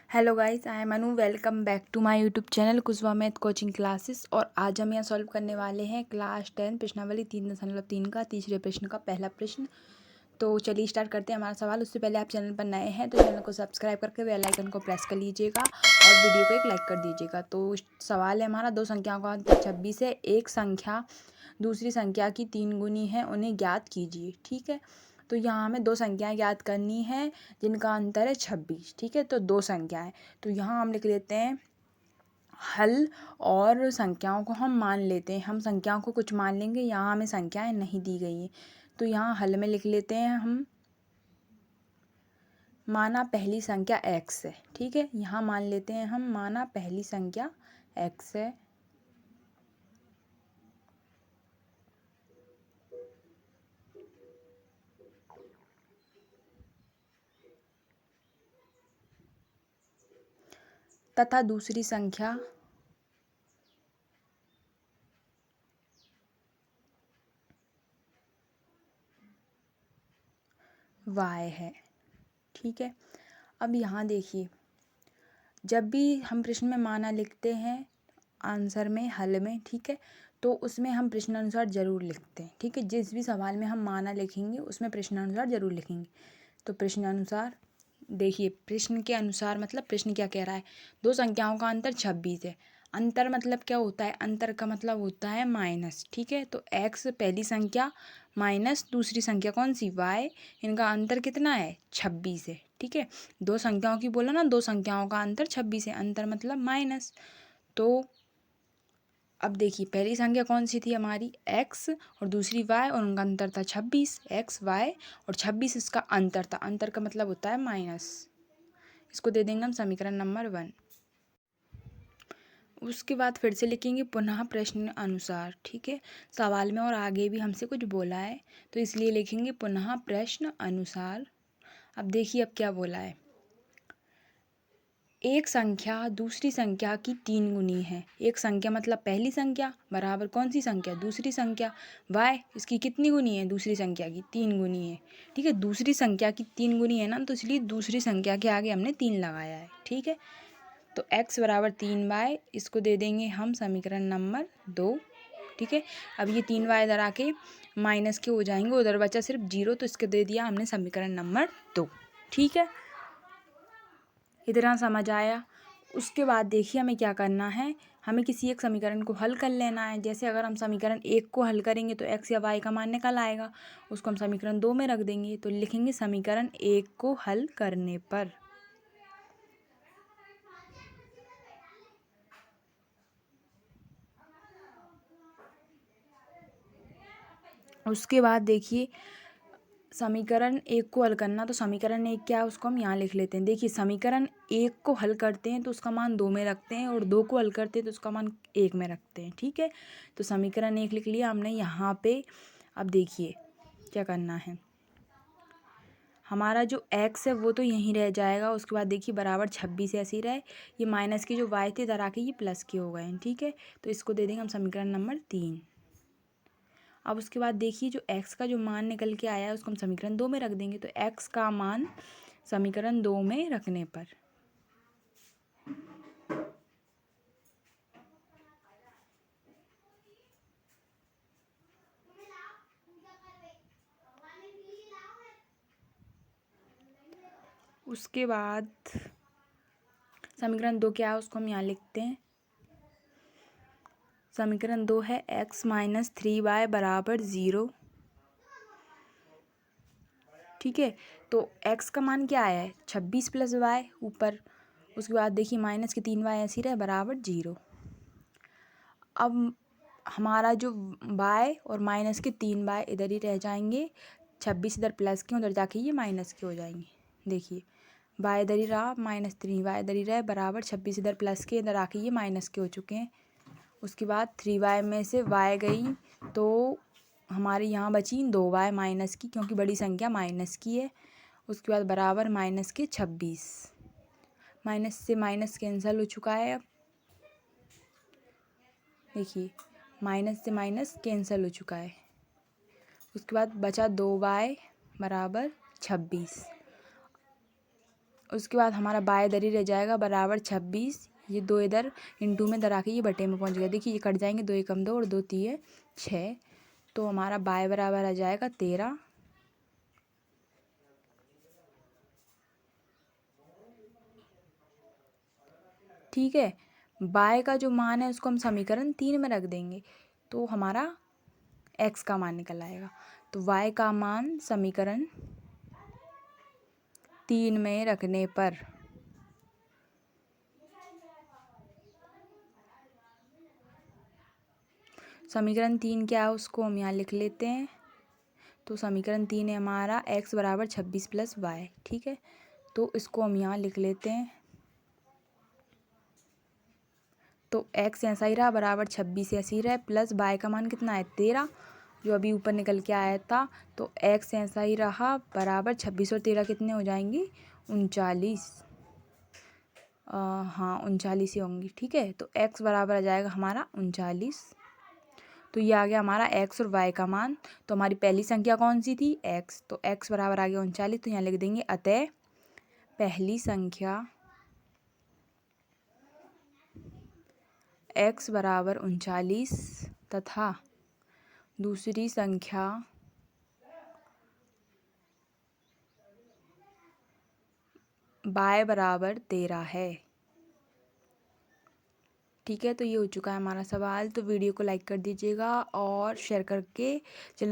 Hello guys, I am Anu. Welcome back to my YouTube channel Kushwa math coaching classes. और आज हम यहाँ solve करने वाले हैं क्लास 10 प्रश्नावली 3.3 का तीसरे प्रश्न का पहला प्रश्न। तो चलिए स्टार्ट करते हैं हमारा सवाल। उससे पहले आप चैनल पर नए हैं तो चैनल को सब्सक्राइब करके बेल आइकन को प्रेस कर लीजिएगा और वीडियो को एक लाइक कर दीजिएगा। तो सवाल है हमारा, दो संख्याओं का अंतर 26 है। एक संख्या दूसरी संख्या की 3 गुनी है, उन्हें ज्ञात कीजिए। ठीक है, तो यहाँ हमें दो संख्याएं ज्ञात करनी है जिनका अंतर है 26। ठीक है, तो दो संख्याएं, तो यहाँ हम लिख लेते हैं हल और संख्याओं को हम मान लेते हैं। हम संख्याओं को कुछ मान लेंगे, यहाँ हमें संख्याएं नहीं दी गई हैं। तो यहाँ हल में लिख लेते हैं हम, माना पहली संख्या x है। ठीक है, यहाँ मान लेते हैं हम, माना पहली संख्या x है तथा दूसरी संख्या y है। ठीक है, अब यहाँ देखिए, जब भी हम प्रश्न में माना लिखते हैं आंसर में, हल में, ठीक है, तो उसमें हम प्रश्नानुसार जरूर लिखते हैं। ठीक है, जिस भी सवाल में हम माना लिखेंगे उसमें प्रश्नानुसार जरूर लिखेंगे। तो प्रश्नानुसार देखिए, प्रश्न के अनुसार मतलब प्रश्न क्या कह रहा है, दो संख्याओं का अंतर 26 है। अंतर मतलब क्या होता है, अंतर का मतलब होता है माइनस। ठीक है, तो x पहली संख्या माइनस दूसरी संख्या कौन सी, y, इनका अंतर कितना है, 26 है। ठीक है, दो संख्याओं की बोला ना, दो संख्याओं का अंतर 26 है, अंतर मतलब माइनस। तो अब देखिए, पहली संख्या कौन सी थी हमारी, x, और दूसरी y, और उनका अंतर था 26। x, y और 26 इसका अंतर था। अंतर का मतलब होता है माइनस। इसको दे देंगे हम समीकरण नंबर 1। उसके बाद फिर से लिखेंगे पुनः प्रश्न अनुसार। ठीक है, सवाल में और आगे भी हमसे कुछ बोला है तो इसलिए लिखेंगे पुनः प्रश्न अनुसार। अब देखिए, अब क्या बोला है, एक संख्या दूसरी संख्या की 3 गुनी है। एक संख्या मतलब पहली संख्या बराबर कौन सी संख्या, दूसरी संख्या, y, इसकी कितनी गुनी है, दूसरी संख्या की 3 गुनी है। ठीक है, दूसरी संख्या की 3 गुनी है ना, तो इसलिए दूसरी संख्या के आगे हमने 3 लगाया है। ठीक है, तो x बराबर 3y, इसको दे देंगे हम समीकरण नंबर 2। ठीक है, अब ये 3y इधर आके माइनस के हो जाएंगे, उधर बचा सिर्फ 0, तो इसको दे दिया हमने समीकरण नंबर 2। ठीक है, इतना समझ आया। उसके बाद देखिए हमें क्या करना है, हमें किसी एक समीकरण को हल कर लेना है। जैसे अगर हम समीकरण 1 को हल करेंगे तो x या y का मान निकल आएगा, उसको हम समीकरण 2 में रख देंगे। तो लिखेंगे समीकरण 1 को हल करने पर, उसके बाद देखिए समीकरण 1 को हल करना, तो समीकरण 1 क्या है उसको हम यहाँ लिख लेते हैं। देखिए, समीकरण 1 को हल करते हैं तो उसका मान 2 में रखते हैं, और 2 को हल करते हैं तो उसका मान 1 में रखते हैं। ठीक है, तो समीकरण 1 लिख लिया हमने यहाँ पे। अब देखिए क्या करना है, हमारा जो x है वो तो यहीं रह जाएगा। उसके बाद देखिए बराबर 26 ऐसे ही रहे, ये माइनस के जो y थे इधर आके ये प्लस के हो गए हैं। ठीक है, तो इसको दे देंगे हम समीकरण नंबर 3। अब उसके बाद देखिए, जो x का जो मान निकल के आया है उसको हम समीकरण 2 में रख देंगे। तो x का मान समीकरण 2 में रखने पर, उसके बाद समीकरण 2 क्या है उसको हम यहाँ लिखते हैं। समीकरण 2 है x माइनस 3y बराबर 0। ठीक है, तो x का मान क्या आया है, 26 प्लस y ऊपर। उसके बाद देखिए माइनस के 3y ऐसे ही रहे बराबर 0। अब हमारा जो y और माइनस के 3y इधर ही रह जाएंगे, 26 इधर प्लस के, उधर जाके ये माइनस के हो जाएंगे। देखिए y इधर ही रहा, माइनस 3y इधर ही रहे बराबर 26 इधर प्लस के, इधर आके ये माइनस के हो चुके हैं। उसके बाद 3y में से y गई तो हमारे यहाँ बची 2y माइनस की, क्योंकि बड़ी संख्या माइनस की है। उसके बाद बराबर माइनस के 26, माइनस से माइनस कैंसिल हो चुका है। अब देखिए माइनस से माइनस कैंसिल हो चुका है। उसके बाद बचा 2y बराबर 26। उसके बाद हमारा बाय इधर ही रह जाएगा बराबर 26। ये 2 इधर इंटू में इधर आके ये बटे में पहुंच गया। देखिए ये कट जाएंगे, 2 एकम 2 और 2 तीय 6। तो हमारा बाय बराबर आ जाएगा 13। ठीक है, बाय का जो मान है उसको हम समीकरण 3 में रख देंगे तो हमारा x का मान निकल आएगा। तो y का मान समीकरण 3 में रखने पर समीकरण 3 क्या है उसको हम यहाँ लिख लेते हैं। तो समीकरण 3 है हमारा x बराबर 26 प्लस वाई। ठीक है, तो इसको हम यहाँ लिख लेते हैं। तो x ऐसा ही रहा बराबर 26 ऐसे ही रहा, प्लस y का मान कितना है 13 जो अभी ऊपर निकल के आया था। तो x ऐसा ही रहा बराबर 26 और 13 कितने हो जाएंगी 39। हाँ 39 ही होंगी। ठीक है, तो x बराबर आ जाएगा हमारा 39। तो ये आ गया हमारा x और y का मान। तो हमारी पहली संख्या कौन सी थी x, तो x बराबर आ गया 39। तो यहाँ लिख देंगे अतः पहली संख्या x बराबर 39 तथा दूसरी संख्या y बराबर 13 है। ठीक है, तो ये हो चुका है हमारा सवाल। तो वीडियो को लाइक कर दीजिएगा और शेयर करके चैनल